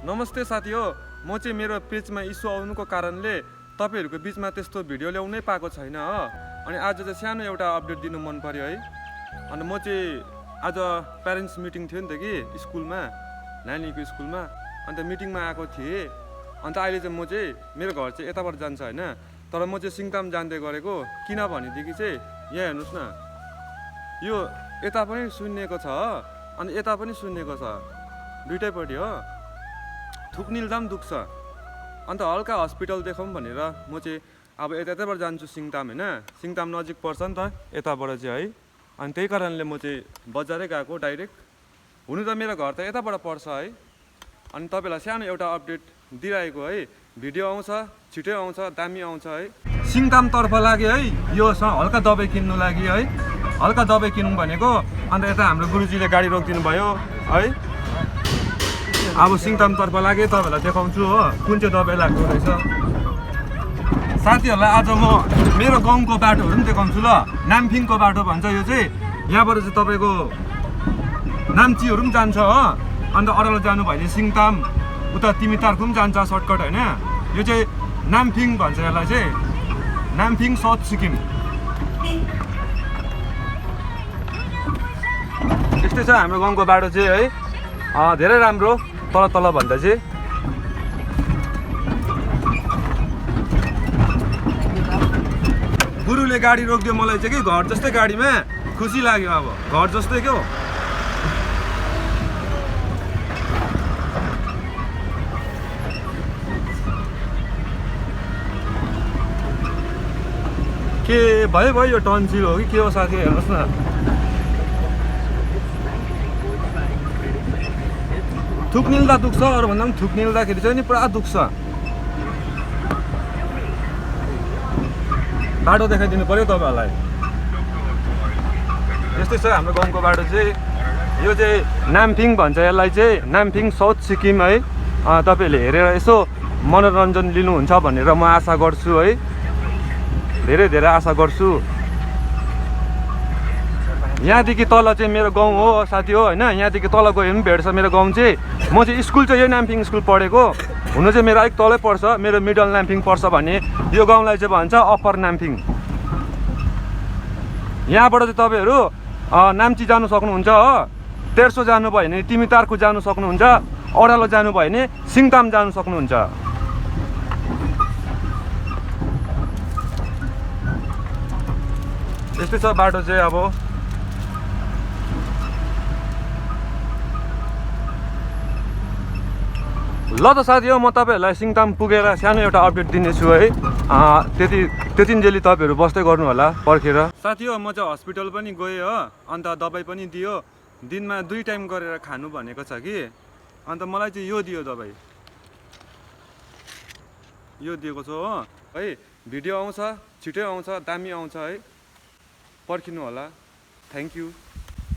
नमस्ते साथी हो, म चाहिँ मेरो पेजमा इस्यु आउनुको कारणले तपाईहरुको बीचमा त्यस्तो भिडियो ल्याउनै पाएको छैन हो। अनि आज चाहिँ सानो एउटा अपडेट दिनु मन पर्यो है। अनि म चाहिँ आज प्यारेन्ट्स मिटिङ थियो नि त कि स्कुलमा, नानीको स्कुलमा। अन्त मिटिङमा आएको थिएँ। अन्त अहिले चाहिँ म चाहिँ मेरो घर चाहिँ यताबाट जान्छ हैन, तर म चाहिँ सिङताम जाँदै गरेको। किन भनेदेखि चाहिँ यहाँ हेर्नुस् न, यो यता पनि सुन्निएको छ अनि यता पनि सुन्निएको छ, दुईटैपट्टि हो। थुक्निल्दा पनि दुख्छ। अन्त हल्का हस्पिटल देखाउँ भनेर म चाहिँ अब यताबाट जान्छु सिङताम हैन। सिङताम नजिक पर्छ नि त यताबाट चाहिँ है। अनि त्यही कारणले म चाहिँ बजारै गएको डाइरेक्ट। हुनु त मेरो घर त यताबाट पर्छ है। अनि तपाईलाई सानो एउटा अपडेट दिइरहेको है। भिडियो आउँछ, छिटै आउँछ, दामी आउँछ है। सिङताम तर्फ लाग्यो है, यो हल्का दबाई किन्नु लागि है। हल्का दबाई किनौँ भनेको। अन्त यता हाम्रो गुरुजीले गाडी रोकिदिनु भयो है। अब सिङताम तर्फ लागे तपाईहरुलाई देखाउँछु हो, कुन चाहिँ दबाई लाग्दो रहेछ। साथीहरुलाई आज म मेरो गाउँको बाटोहरु पनि देखाउँछु ल। नाम्फिङको बाटो भन्छ यो चाहिँ। यहाँबाट चाहिँ तपाईको नाम्चीहरु पनि जान्छ हो। अन्त अरालो जानु भयो भने सिङताम, उता तिमितारको पनि जान्छ सर्टकट हैन। यो चाहिँ नाम्फिङ भन्छ यसलाई चाहिँ, नाम्फिङ साउथ सिक्किम। यस्तै छ हाम्रो गाउँको बाटो चाहिँ है। धेरै राम्रो तल तल भन्दा चाहिँ। गुरुले गाडी रोकिदियो मलाई चाहिँ कि घर जस्तै गाडीमा, खुसी लाग्यो। अब घर जस्तै क्या हो। के भयो यो टन्सिल हो कि के हो साथी, हेर्नुहोस् न। थुक्निल्दा दुख्छ, अरू भन्दा पनि थुक्निल्दाखेरि चाहिँ नि पुरा दुख्छ। बाटो देखाइदिनु पर्यो तपाईहरुलाई। यस्तै छ हाम्रो गाउँको बाटो चाहिँ। यो चाहिँ नाम्फिङ भन्छ यसलाई चाहिँ, नाम्फिङ साउथ सिक्किम है। तपाईहरुले हेरेर यसो मनोरञ्जन लिनुहुन्छ भनेर म आशा गर्छु है। धेरै धेरै आशा गर्छु। यहाँदेखि तल चाहिँ मेरो गाउँ हो साथी हो हैन। यहाँदेखि तल गयो भने भेट्छ मेरो गाउँ चाहिँ। म चाहिँ स्कुल चाहिँ यही नाम्फिङ स्कुल पढेको। हुनु चाहिँ मेरो अलिक तलै पर्छ, मेरो मिडल नाम्फिङ पर्छ भने यो गाउँलाई चाहिँ भन्छ अप्पर नाम्फिङ। यहाँबाट चाहिँ तपाईहरु नाम्ची जानु सक्नुहुन्छ हो। तेर्सो जानु भयो भने तिमितारको जानु सक्नुहुन्छ, ओरालो जानु भयो भने सिङताम जानु सक्नुहुन्छ। यस्तै छ बाटो चाहिँ अब। ल त साथी हो, म तपाईहरुलाई सिङताम पुगेर सानो एउटा अपडेट दिनेछु है। त्यतिन्जेली तपाईहरु बस्दै गर्नु होला पर्खेर। साथी हो, म चाहिँ हस्पिटल पनि गएँ हो। अन्त दबाई पनि दियो। दिनमा 2 टाइम गरेर खानु भनेको छ कि। अन्त मलाई चाहिँ यो दियो दबाई, यो दिएको छ हो है। भिडियो आउँछ, छिटै आउँछ, दामी आउँछ है। पर्खिनु होला। Thank you.